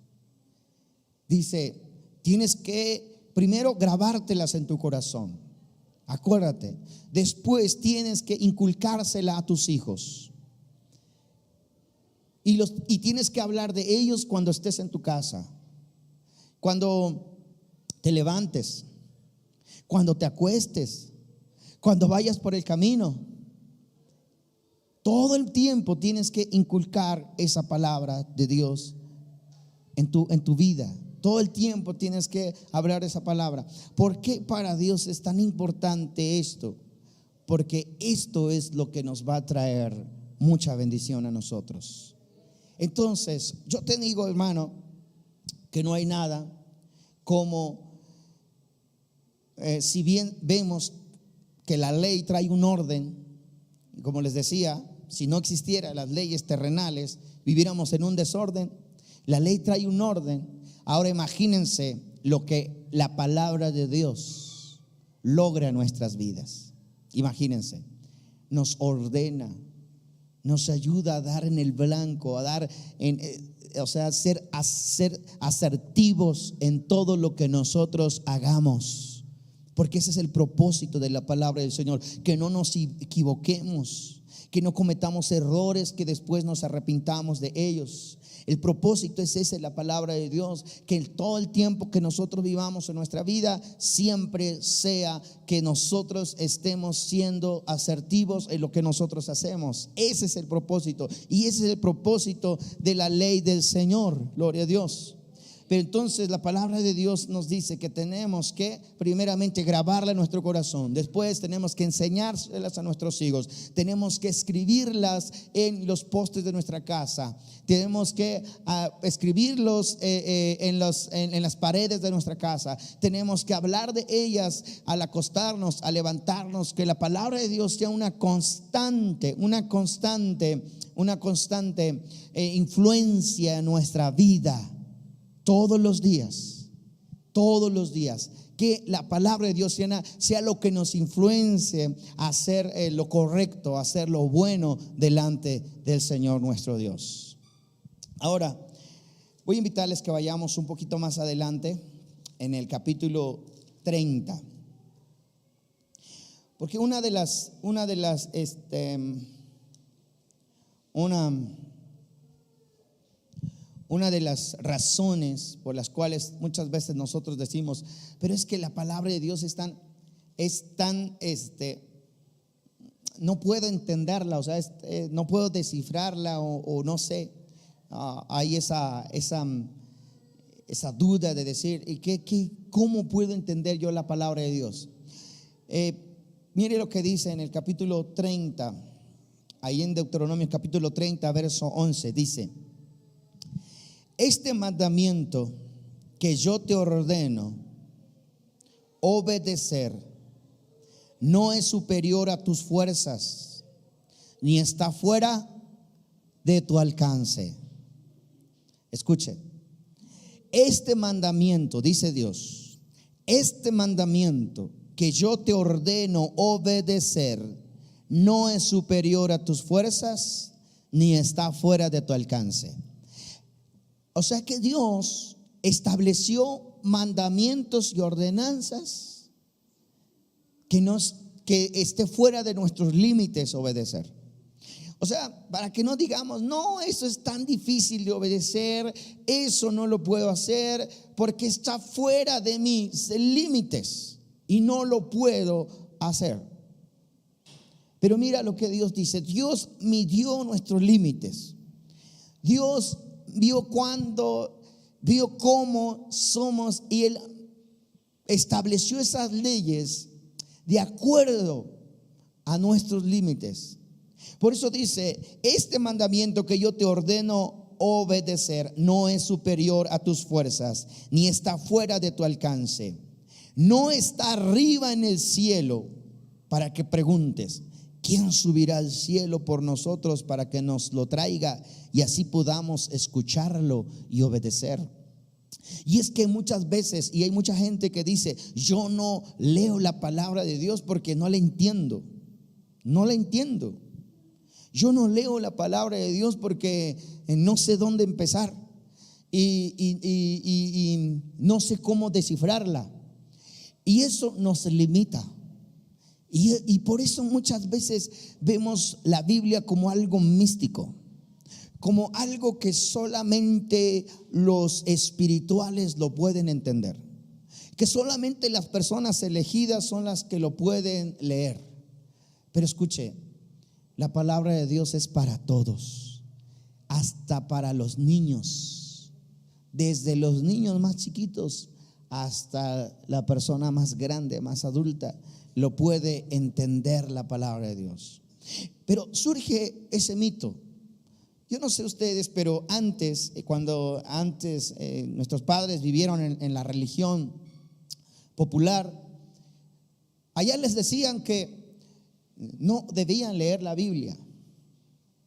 Dice: tienes que primero grabártelas en tu corazón. Acuérdate. Después tienes que inculcársela a tus hijos. Y tienes que hablar de ellos cuando estés en tu casa, cuando te levantes, cuando te acuestes, cuando vayas por el camino. Todo el tiempo tienes que inculcar esa palabra de Dios en tu vida. Todo el tiempo tienes que hablar esa palabra. ¿Por qué para Dios es tan importante esto? Porque esto es lo que nos va a traer mucha bendición a nosotros. Entonces, yo te digo, hermano, que no hay nada como, si bien vemos que la ley trae un orden, como les decía, si no existieran las leyes terrenales, viviéramos en un desorden. La ley trae un orden. Ahora imagínense lo que la palabra de Dios logra en nuestras vidas. Imagínense, nos ordena, nos ayuda a dar en el blanco, a dar ser asertivos en todo lo que nosotros hagamos, porque ese es el propósito de la palabra del Señor, que no nos equivoquemos, que no cometamos errores que después nos arrepintamos de ellos. El propósito es ese, la palabra de Dios, que todo el tiempo que nosotros vivamos en nuestra vida siempre sea que nosotros estemos siendo asertivos en lo que nosotros hacemos. Ese es el propósito, y ese es el propósito de la ley del Señor. Gloria a Dios. Pero entonces la palabra de Dios nos dice que tenemos que primeramente grabarla en nuestro corazón. Después tenemos que enseñárselas a nuestros hijos. Tenemos que escribirlas en los postes de nuestra casa. Tenemos que escribirlos en las paredes de nuestra casa. Tenemos que hablar de ellas al acostarnos, al levantarnos. Que la palabra de Dios sea una constante influencia en nuestra vida. Todos los días, que la palabra de Dios sea lo que nos influencie a hacer lo correcto, a hacer lo bueno delante del Señor nuestro Dios. Ahora, voy a invitarles que vayamos un poquito más adelante en el capítulo 30. Porque una de las razones por las cuales muchas veces nosotros decimos, pero es que la palabra de Dios es tan no puedo entenderla, o sea, no puedo descifrarla o no sé. Hay esa duda de decir, ¿cómo puedo entender yo la palabra de Dios? Mire lo que dice en el capítulo 30, ahí en Deuteronomio capítulo 30, verso 11, dice: este mandamiento que yo te ordeno obedecer no es superior a tus fuerzas, ni está fuera de tu alcance. Escuche, este mandamiento, dice Dios, este mandamiento que yo te ordeno obedecer no es superior a tus fuerzas, ni está fuera de tu alcance. O sea que Dios estableció mandamientos y ordenanzas que esté fuera de nuestros límites obedecer. O sea, para que no digamos, no, eso es tan difícil de obedecer, eso no lo puedo hacer porque está fuera de mis límites y no lo puedo hacer. Pero mira lo que Dios dice. Dios midió nuestros límites. Dios vio cómo somos, y Él estableció esas leyes de acuerdo a nuestros límites. Por eso dice: este mandamiento que yo te ordeno obedecer no es superior a tus fuerzas, ni está fuera de tu alcance. No está arriba en el cielo para que preguntes: ¿quién subirá al cielo por nosotros para que nos lo traiga y así podamos escucharlo y obedecer? Y es que muchas veces, y hay mucha gente que dice: yo no leo la palabra de Dios porque no la entiendo. No la entiendo. Yo no leo la palabra de Dios porque no sé dónde empezar y no sé cómo descifrarla. Y eso nos limita. Y por eso muchas veces vemos la Biblia como algo místico, como algo que solamente los espirituales lo pueden entender, que solamente las personas elegidas son las que lo pueden leer. Pero escuche, la palabra de Dios es para todos, hasta para los niños, desde los niños más chiquitos hasta la persona más grande, más adulta, lo puede entender la palabra de Dios. Pero surge ese mito. Yo no sé ustedes, pero cuando nuestros padres vivieron en la religión popular, allá les decían que no debían leer la Biblia,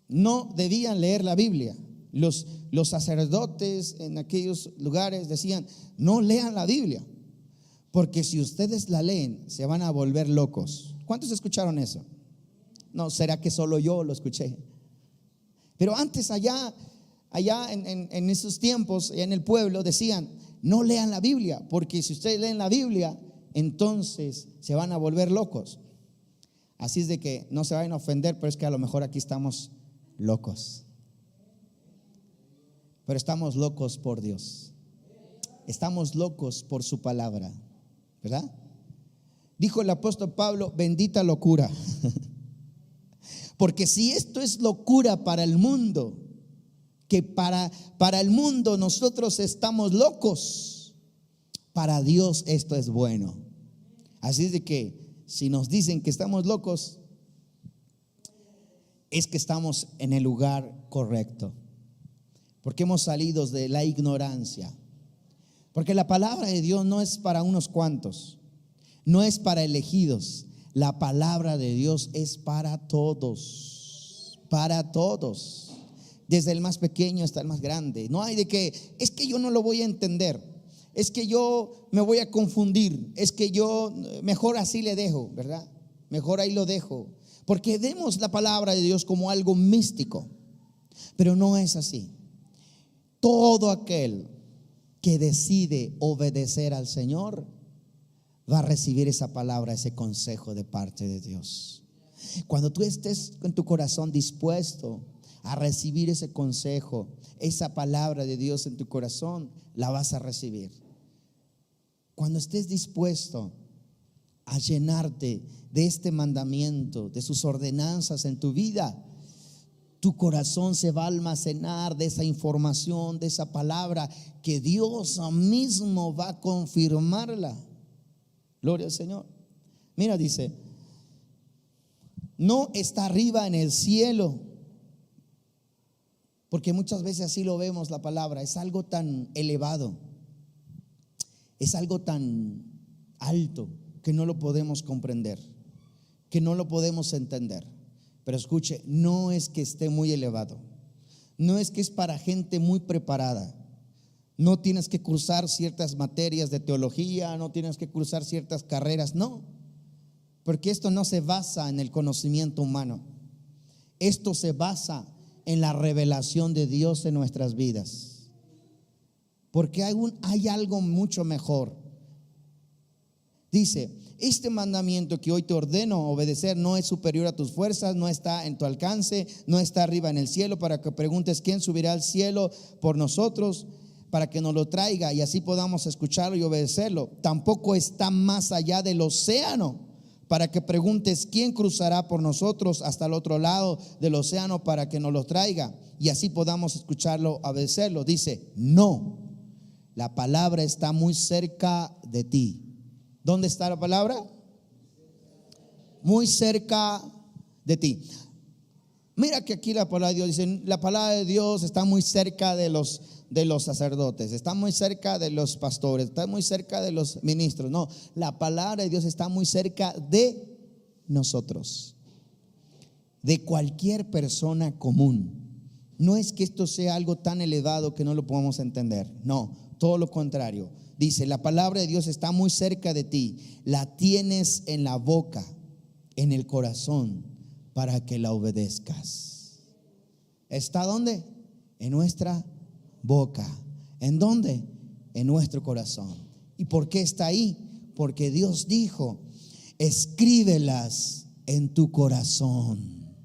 no debían leer la Biblia. Los sacerdotes en aquellos lugares decían: no lean la Biblia, porque si ustedes la leen se van a volver locos. ¿Cuántos escucharon eso? No, ¿será que solo yo lo escuché? Pero antes allá en esos tiempos, allá en el pueblo, decían: no lean la Biblia, porque si ustedes leen la Biblia, entonces se van a volver locos. Así es de que no se vayan a ofender, pero es que a lo mejor aquí estamos locos. Pero estamos locos por Dios. Estamos locos por su palabra, ¿verdad? Dijo el apóstol Pablo: bendita locura. Porque si esto es locura para el mundo, que para el mundo nosotros estamos locos, para Dios esto es bueno. Así es de que si nos dicen que estamos locos, es que estamos en el lugar correcto, porque hemos salido de la ignorancia. Porque la palabra de Dios no es para unos cuantos, no es para elegidos. La palabra de Dios es para todos, desde el más pequeño hasta el más grande. No hay de que es que yo no lo voy a entender, es que yo me voy a confundir, es que yo mejor así le dejo, ¿verdad? Mejor ahí lo dejo, porque vemos la palabra de Dios como algo místico, pero no es así. Todo aquel que decide obedecer al Señor va a recibir esa palabra, ese consejo de parte de Dios. Cuando tú estés con tu corazón dispuesto a recibir ese consejo, esa palabra de Dios en tu corazón, la vas a recibir. Cuando estés dispuesto a llenarte de este mandamiento, de sus ordenanzas en tu vida, tu corazón se va a almacenar de esa información, de esa palabra, que Dios mismo va a confirmarla. Gloria al Señor. Mira, dice: no está arriba en el cielo, porque muchas veces así lo vemos la palabra. Es algo tan elevado, es algo tan alto que no lo podemos comprender, que no lo podemos entender. Pero escuche, no es que esté muy elevado, no es que es para gente muy preparada. No tienes que cursar ciertas materias de teología, no tienes que cursar ciertas carreras, no, porque esto no se basa en el conocimiento humano. Esto se basa en la revelación de Dios en nuestras vidas, porque hay algo mucho mejor. Dice: este mandamiento que hoy te ordeno obedecer no es superior a tus fuerzas, no está en tu alcance, no está arriba en el cielo, para que preguntes: ¿quién subirá al cielo por nosotros para que nos lo traiga y así podamos escucharlo y obedecerlo? Tampoco está más allá del océano, para que preguntes: ¿quién cruzará por nosotros hasta el otro lado del océano para que nos lo traiga y así podamos escucharlo, obedecerlo? Dice: no, la palabra está muy cerca de ti. ¿Dónde está la palabra? Muy cerca de ti. Mira que aquí la palabra de Dios dice: la palabra de Dios está muy cerca de los sacerdotes, está muy cerca de los pastores, está muy cerca de los ministros. No, la palabra de Dios está muy cerca de nosotros, de cualquier persona común. No es que esto sea algo tan elevado que no lo podamos entender, no, todo lo contrario. Dice: la palabra de Dios está muy cerca de ti, la tienes en la boca, en el corazón, para que la obedezcas. ¿Está dónde? En nuestra boca. ¿En dónde? En nuestro corazón. ¿Y por qué está ahí? Porque Dios dijo: escríbelas en tu corazón,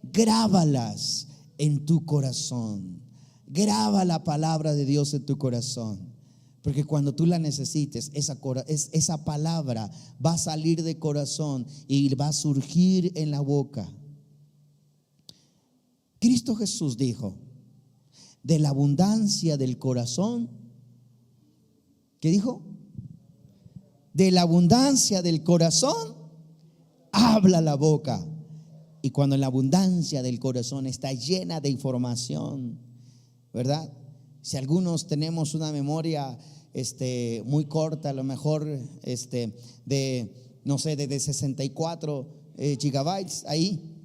grábalas en tu corazón. Graba la palabra de Dios en tu corazón, porque cuando tú la necesites, esa palabra va a salir de corazón y va a surgir en la boca. Cristo Jesús dijo: de la abundancia del corazón, ¿qué dijo? De la abundancia del corazón habla la boca. Y cuando la abundancia del corazón está llena de información, ¿verdad? Si algunos tenemos una memoria muy corta, a lo mejor de 64 gigabytes ahí,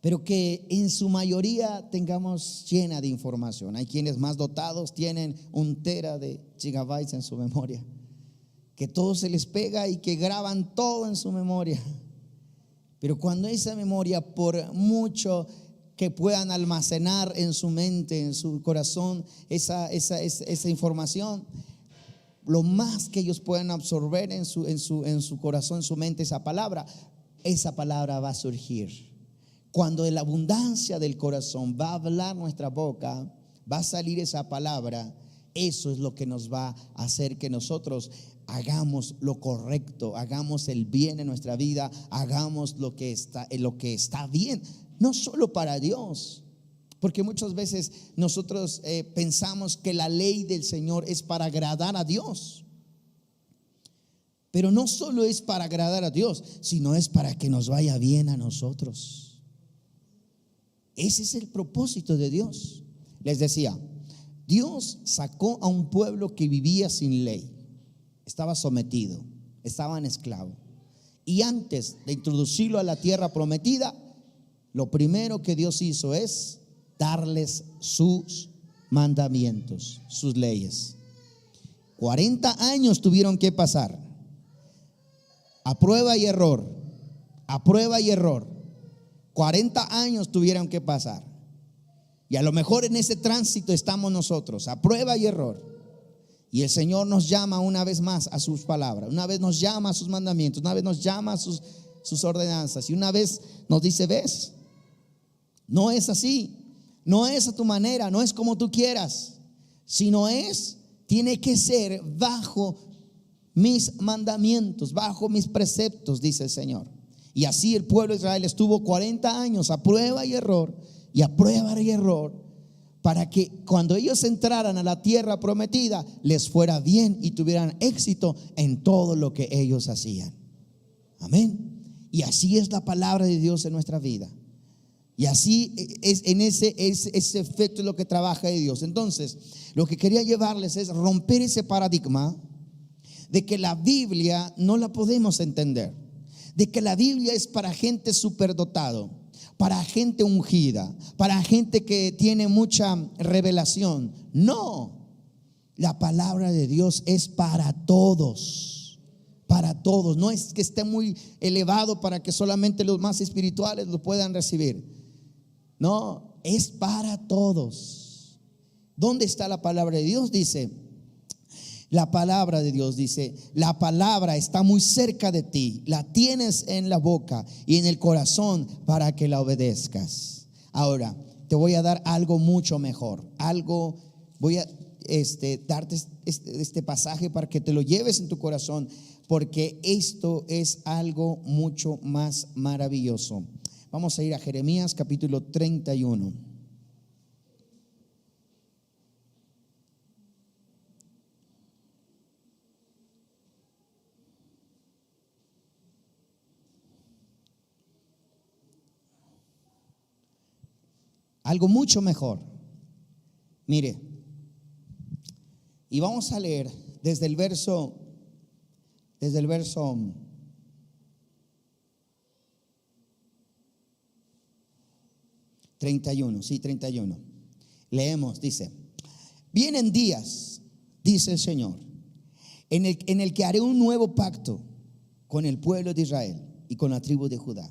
pero que en su mayoría tengamos llena de información. Hay quienes más dotados tienen 1 tera de gigabytes en su memoria, que todo se les pega y que graban todo en su memoria. Pero cuando esa memoria, por mucho que puedan almacenar en su mente, en su corazón, esa información, lo más que ellos puedan absorber en su corazón, en su mente, esa palabra va a surgir. Cuando de la abundancia del corazón va a hablar nuestra boca, va a salir esa palabra. Eso es lo que nos va a hacer que nosotros hagamos lo correcto, hagamos el bien en nuestra vida, hagamos lo que está bien, no solo para Dios, porque muchas veces nosotros pensamos que la ley del Señor es para agradar a Dios, pero no solo es para agradar a Dios, sino es para que nos vaya bien a nosotros. Ese es el propósito de Dios. Les decía, Dios sacó a un pueblo que vivía sin ley, estaba sometido, estaban esclavos, y antes de introducirlo a la tierra prometida, lo primero que Dios hizo es darles sus mandamientos, sus leyes. 40 años tuvieron que pasar, a prueba y error, a prueba y error. 40 años tuvieron que pasar. Y a lo mejor en ese tránsito estamos nosotros, a prueba y error. Y el Señor nos llama una vez más a sus palabras, una vez nos llama a sus mandamientos, una vez nos llama a sus ordenanzas, y una vez nos dice: ves, no es así, no es a tu manera, no es como tú quieras, sino tiene que ser bajo mis mandamientos, bajo mis preceptos, dice el Señor. Y así el pueblo de Israel estuvo 40 años a prueba y error, y a prueba y error, para que cuando ellos entraran a la tierra prometida les fuera bien y tuvieran éxito en todo lo que ellos hacían. Amén. Y así es la palabra de Dios en nuestra vida. Y así es, en ese efecto es lo que trabaja de Dios. Entonces, lo que quería llevarles es romper ese paradigma de que la Biblia no la podemos entender, de que la Biblia es para gente superdotado, para gente ungida, para gente que tiene mucha revelación. No, la palabra de Dios es para todos, para todos. No es que esté muy elevado para que solamente los más espirituales lo puedan recibir. No, es para todos. ¿Dónde está la palabra de Dios? La palabra de Dios dice: la palabra está muy cerca de ti, la tienes en la boca y en el corazón para que la obedezcas. Ahora te voy a dar algo mucho mejor. Voy a darte este pasaje para que te lo lleves en tu corazón, porque esto es algo mucho más maravilloso. Vamos a ir a Jeremías capítulo 31. Algo mucho mejor. Mire, y vamos a leer desde el verso 31, sí, 31. Leemos, dice: vienen días, dice el Señor, en el que haré un nuevo pacto con el pueblo de Israel y con la tribu de Judá.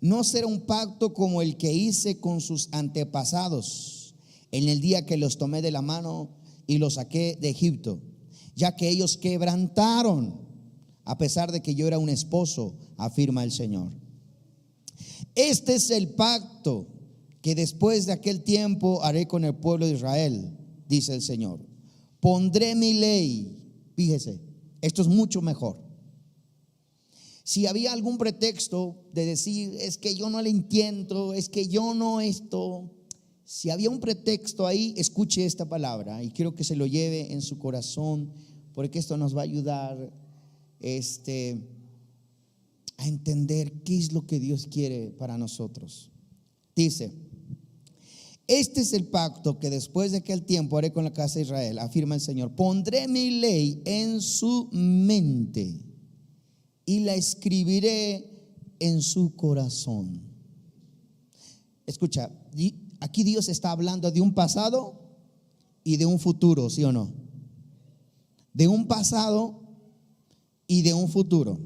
No será un pacto como el que hice con sus antepasados en el día que los tomé de la mano y los saqué de Egipto, ya que ellos quebrantaron, a pesar de que yo era un esposo, afirma el Señor. Este es el pacto que después de aquel tiempo haré con el pueblo de Israel, dice el Señor. Pondré mi ley. Fíjese, esto es mucho mejor. Si había algún pretexto de decir: es que yo no le entiendo, es que yo no esto. Si había un pretexto ahí, escuche esta palabra y quiero que se lo lleve en su corazón, porque esto nos va a ayudar a entender qué es lo que Dios quiere para nosotros. Dice: este es el pacto que después de aquel tiempo haré con la casa de Israel, afirma el Señor. Pondré mi ley en su mente y la escribiré en su corazón. Escucha, aquí Dios está hablando de un pasado y de un futuro, ¿sí o no? De un pasado y de un futuro.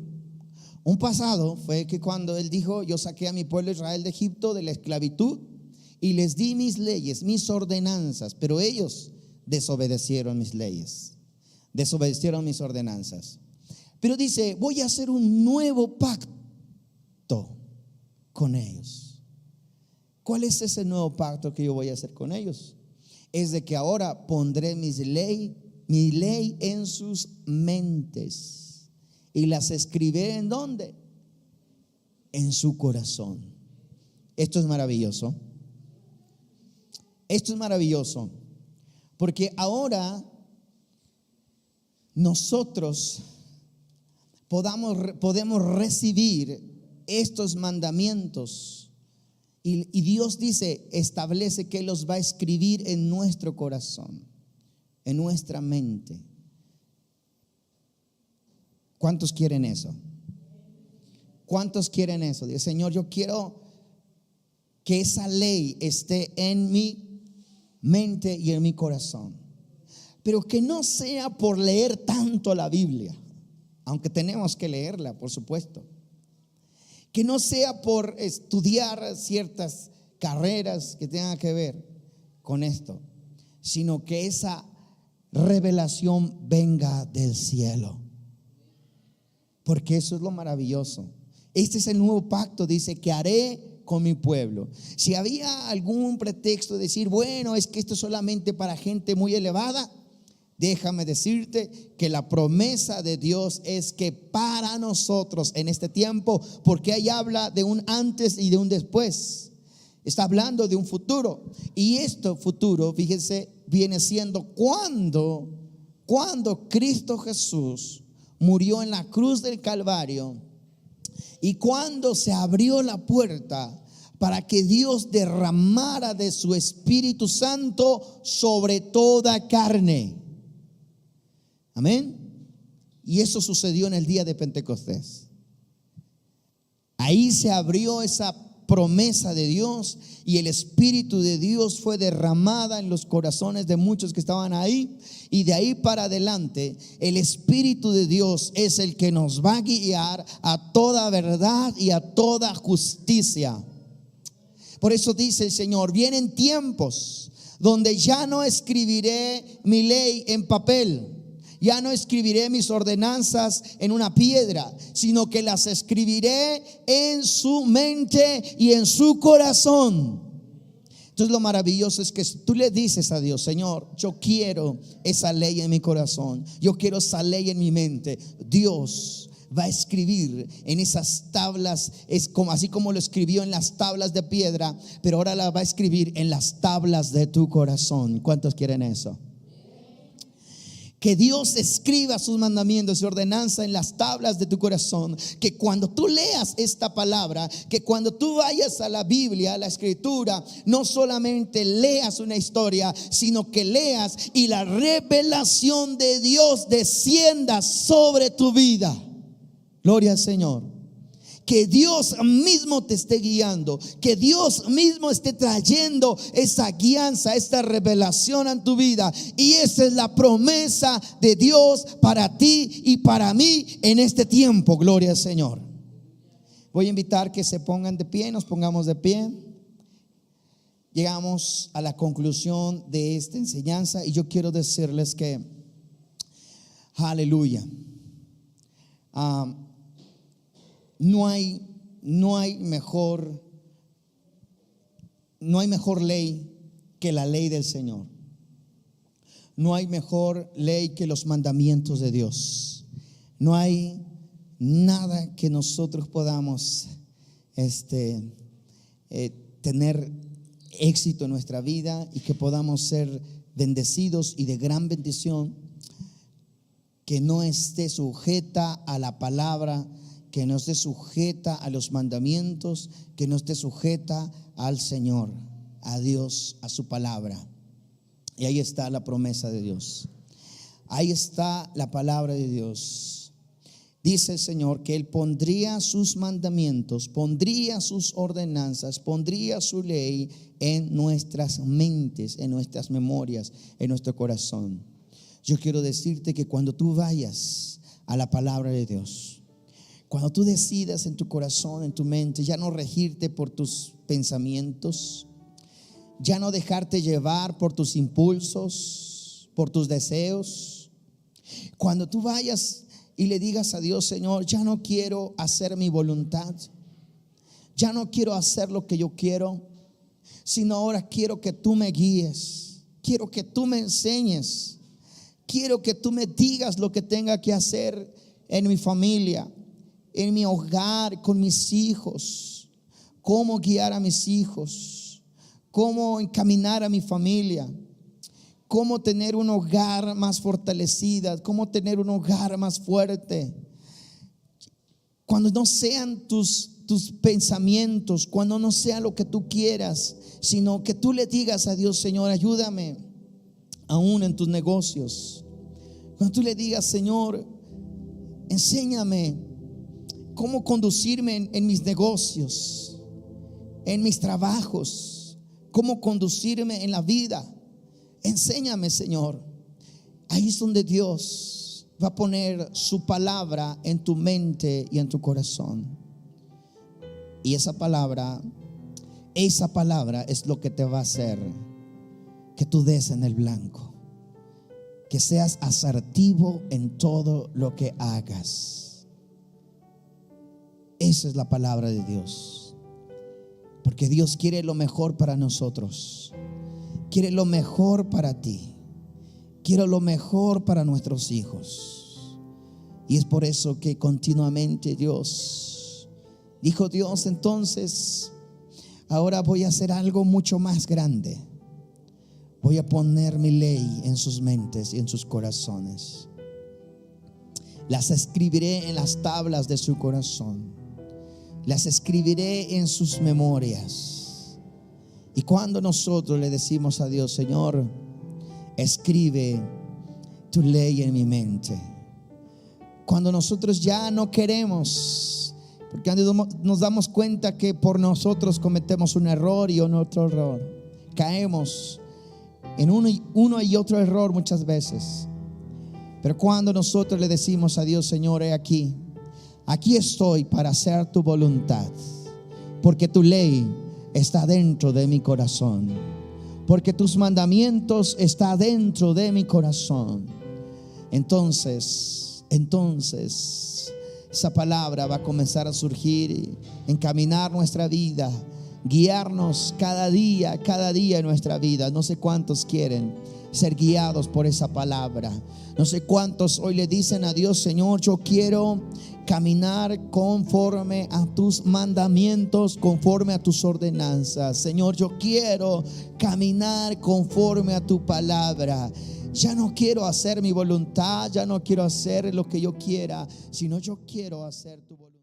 Un pasado fue que cuando Él dijo: yo saqué a mi pueblo Israel de Egipto, de la esclavitud, y les di mis leyes, mis ordenanzas, pero ellos desobedecieron mis leyes, desobedecieron mis ordenanzas. Pero dice: voy a hacer un nuevo pacto con ellos. ¿Cuál es ese nuevo pacto que yo voy a hacer con ellos? Es de que ahora pondré mi ley en sus mentes y las escribiré ¿en dónde? En su corazón. Esto es maravilloso. Esto es maravilloso, porque ahora nosotros podemos recibir estos mandamientos y Dios dice, establece que Él los va a escribir en nuestro corazón, en nuestra mente. ¿Cuántos quieren eso? ¿Cuántos quieren eso? Dice: Señor, yo quiero que esa ley esté en mi mente y en mi corazón, pero que no sea por leer tanto la Biblia, aunque tenemos que leerla, por supuesto. Que no sea por estudiar ciertas carreras que tengan que ver con esto, sino que esa revelación venga del cielo, porque eso es lo maravilloso. Este es el nuevo pacto, dice, que haré con mi pueblo. Si había algún pretexto de decir: bueno, es que esto es solamente para gente muy elevada, déjame decirte que la promesa de Dios es que para nosotros en este tiempo, porque ahí habla de un antes y de un después, está hablando de un futuro. Y este futuro, fíjense, viene siendo cuando Cristo Jesús murió en la cruz del Calvario, y cuando se abrió la puerta para que Dios derramara de su Espíritu Santo sobre toda carne. Amén. Y eso sucedió en el día de Pentecostés. Ahí se abrió esa promesa de Dios y el Espíritu de Dios fue derramada en los corazones de muchos que estaban ahí. Y de ahí para adelante el Espíritu de Dios es el que nos va a guiar a toda verdad y a toda justicia. Por eso dice el Señor: vienen tiempos donde ya no escribiré mi ley en papel, ya no escribiré mis ordenanzas en una piedra, sino que las escribiré en su mente y en su corazón. Entonces lo maravilloso es que si tú le dices a Dios: Señor, yo quiero esa ley en mi corazón, yo quiero esa ley en mi mente, Dios va a escribir en esas tablas, así como lo escribió en las tablas de piedra, pero ahora la va a escribir en las tablas de tu corazón. ¿Cuántos quieren eso? Que Dios escriba sus mandamientos y ordenanza en las tablas de tu corazón. Que cuando tú leas esta palabra, que cuando tú vayas a la Biblia, a la Escritura, no solamente leas una historia, sino que leas y la revelación de Dios descienda sobre tu vida. Gloria al Señor. Que Dios mismo te esté guiando, que Dios mismo esté trayendo esa guianza, esta revelación en tu vida. Y esa es la promesa de Dios para ti y para mí en este tiempo. Gloria al Señor. Voy a invitar que se pongan de pie, nos pongamos de pie. Llegamos a la conclusión de esta enseñanza y yo quiero decirles que aleluya, no hay mejor ley que la ley del Señor. No hay mejor ley que los mandamientos de Dios. No hay nada que nosotros podamos tener éxito en nuestra vida y que podamos ser bendecidos y de gran bendición, que no esté sujeta a la palabra, que no esté sujeta a los mandamientos, que no esté sujeta al Señor, a Dios, a su palabra. Y ahí está la promesa de Dios. Ahí está la palabra de Dios. Dice el Señor que Él pondría sus mandamientos, pondría sus ordenanzas, pondría su ley en nuestras mentes, en nuestras memorias, en nuestro corazón. Yo quiero decirte que cuando tú vayas a la palabra de Dios, cuando tú decidas en tu corazón, en tu mente, ya no regirte por tus pensamientos, ya no dejarte llevar por tus impulsos, por tus deseos, cuando tú vayas y le digas a Dios: Señor, ya no quiero hacer mi voluntad, ya no quiero hacer lo que yo quiero, sino ahora quiero que tú me guíes, quiero que tú me enseñes, quiero que tú me digas lo que tenga que hacer en mi familia, en mi hogar, con mis hijos, cómo guiar a mis hijos, cómo encaminar a mi familia, cómo tener un hogar más fortalecido, cómo tener un hogar más fuerte. Cuando no sean tus pensamientos, cuando no sea lo que tú quieras, sino que tú le digas a Dios: Señor, ayúdame aún en tus negocios. Cuando tú le digas: Señor, enséñame cómo conducirme en mis negocios, en mis trabajos, cómo conducirme en la vida. Enséñame, Señor. Ahí es donde Dios va a poner su palabra en tu mente y en tu corazón. Y esa palabra es lo que te va a hacer que tú des en el blanco, que seas asertivo en todo lo que hagas. Esa es la palabra de Dios, porque Dios quiere lo mejor para nosotros. Quiere lo mejor para ti, quiere lo mejor para nuestros hijos. Y es por eso que continuamente dijo Dios: entonces ahora voy a hacer algo mucho más grande. Voy a poner mi ley en sus mentes y en sus corazones. Las escribiré en las tablas de su corazón, las escribiré en sus memorias. Y cuando nosotros le decimos a Dios: Señor, escribe tu ley en mi mente, cuando nosotros ya no queremos, porque nos damos cuenta que por nosotros cometemos un error y un otro error, caemos en uno y otro error muchas veces. Pero cuando nosotros le decimos a Dios: Señor, he aquí estoy para hacer tu voluntad, porque tu ley está dentro de mi corazón, porque tus mandamientos están dentro de mi corazón. Entonces esa palabra va a comenzar a surgir, encaminar nuestra vida, guiarnos cada día en nuestra vida. No sé cuántos quieren ser guiados por esa palabra. No sé cuántos hoy le dicen a Dios: Señor, yo quiero caminar conforme a tus mandamientos, conforme a tus ordenanzas. Señor, yo quiero caminar conforme a tu palabra. Ya no quiero hacer mi voluntad, ya no quiero hacer lo que yo quiera, sino yo quiero hacer tu voluntad.